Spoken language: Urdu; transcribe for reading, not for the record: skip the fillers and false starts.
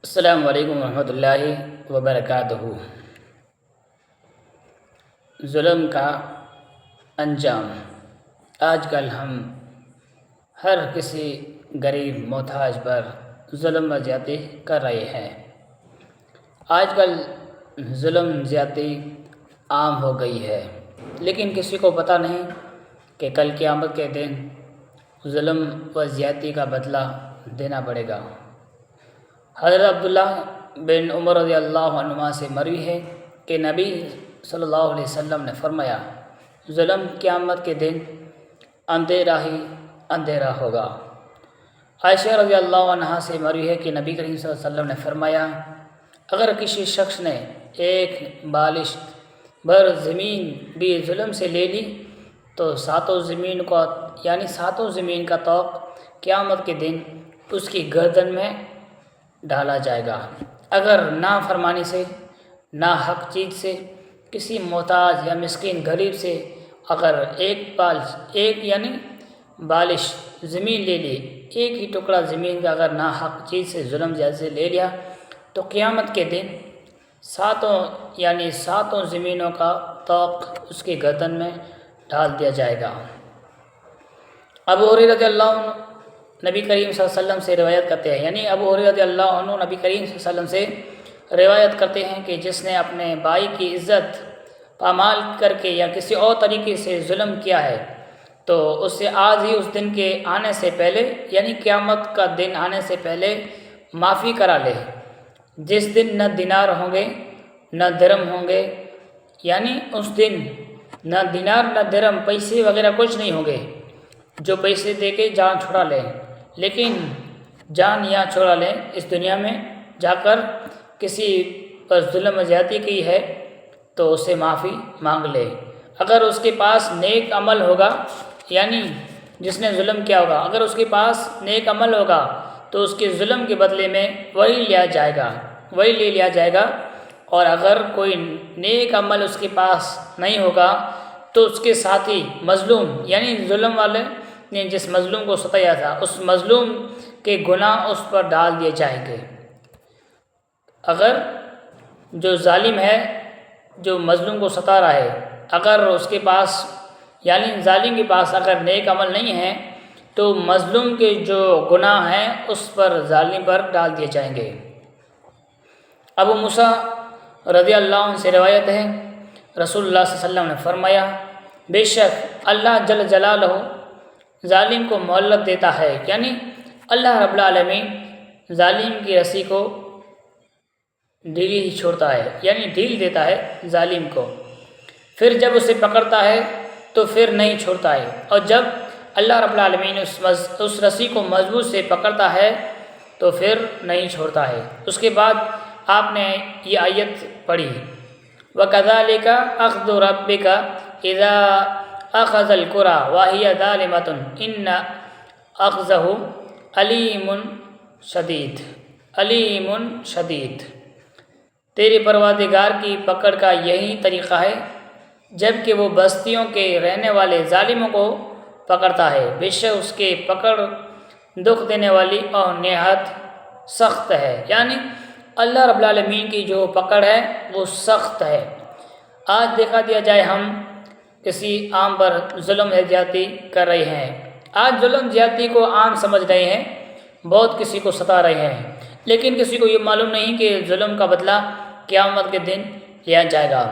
السلام علیکم ورحمۃ اللہ وبرکاتہ۔ ظلم کا انجام۔ آج کل ہم ہر کسی غریب محتاج پر ظلم و زیادتی کر رہے ہیں۔ آج کل ظلم زیادتی عام ہو گئی ہے، لیکن کسی کو پتہ نہیں کہ کل قیامت کے دن ظلم و زیادتی کا بدلہ دینا پڑے گا۔ حضرت عبداللہ بن عمر رضی اللہ عنہما سے مروی ہے کہ نبی صلی اللہ علیہ وسلم نے فرمایا، ظلم قیامت کے دن اندھیرا ہی اندھیرا ہوگا۔ عائشہ رضی اللہ عنہا سے مروی ہے کہ نبی کریم صلی اللہ علیہ وسلم نے فرمایا، اگر کسی شخص نے ایک بالشت بھر زمین بھی ظلم سے لے لی تو ساتوں زمین کا طوق قیامت کے دن اس کی گردن میں ڈالا جائے گا۔ اگر نافرمانی سے، ناحق چیز سے، کسی محتاج یا مسکین غریب سے اگر ایک بالش زمین لے لی، ایک ہی ٹکڑا زمین کا اگر ناحق چیز سے ظلم جیسے لے لیا تو قیامت کے دن ساتوں زمینوں کا طوق اس کی گردن میں ڈال دیا جائے گا۔ ابو ہریرہ رضی اللہ عنہ نبی کریم صلی اللہ علیہ وسلم سے روایت کرتے ہیں، ابو ہریرہ رضی اللہ عنہ نبی کریم صلی اللہ علیہ وسلم سے روایت کرتے ہیں کہ جس نے اپنے بھائی کی عزت پامال کر کے یا کسی اور طریقے سے ظلم کیا ہے تو اس سے آج ہی اس دن کے آنے سے پہلے قیامت کا دن آنے سے پہلے معافی کرا لے، جس دن نہ دینار ہوں گے نہ درم ہوں گے، اس دن نہ دینار نہ درم، پیسے وغیرہ کچھ نہیں ہوں گے، جو پیسے دے کے جان چھڑا لیں، لیکن جان یہاں چھوڑا لیں اس دنیا میں جا کر کسی پر ظلم و زیادتی کی ہے تو اسے معافی مانگ لے۔ اگر اس کے پاس نیک عمل ہوگا، جس نے ظلم کیا ہوگا، اگر اس کے پاس نیک عمل ہوگا تو اس کے ظلم کے بدلے میں وہی لے لیا جائے گا، اور اگر کوئی نیک عمل اس کے پاس نہیں ہوگا تو اس کے ساتھی مظلوم ظلم والے نے جس مظلوم کو ستایا تھا اس مظلوم کے گناہ اس پر ڈال دیے جائیں گے۔ اگر جو ظالم ہے، جو مظلوم کو ستا رہا ہے، اگر اس کے پاس ظالم کے پاس اگر نیک عمل نہیں ہے تو مظلوم کے جو گناہ ہیں اس پر ظالم پر ڈال دیے جائیں گے۔ ابو موسیٰ رضی اللہ عنہ سے روایت ہے، رسول اللہ صلی اللہ علیہ وسلم نے فرمایا، بے شک اللہ جل جلالہ ظالم کو مہلت دیتا ہے، اللہ رب العالمین ظالم کی رسی کو ڈھیلی ہی چھوڑتا ہے، ڈھیل دیتا ہے ظالم کو، پھر جب اسے پکڑتا ہے تو پھر نہیں چھوڑتا ہے، اور جب اللہ رب العالمین اس رسی کو مضبوط سے پکڑتا ہے تو پھر نہیں چھوڑتا ہے۔ اس کے بعد آپ نے یہ آیت پڑھی، وَكَذَلِكَ أَخْذُ رَبِّكَ إِذَا أَخَذَ الْقُرَىٰ وَهِيَ ظَالِمَةٌ إِنَّ أَخْذَهُ علیم شدید۔ تیرے پروردگار کی پکڑ کا یہی طریقہ ہے جب کہ وہ بستیوں کے رہنے والے ظالموں کو پکڑتا ہے، بے شک اس کے پکڑ دکھ دینے والی اور نہایت سخت ہے، اللہ رب العالمین کی جو پکڑ ہے وہ سخت ہے۔ آج دیکھا دیا جائے ہم کسی عام پر ظلم زیادتی کر رہے ہیں، آج ظلم زیادتی کو عام سمجھ رہے ہیں، بہت کسی کو ستا رہے ہیں، لیکن کسی کو یہ معلوم نہیں کہ ظلم کا بدلہ قیامت کے دن لیا جائے گا۔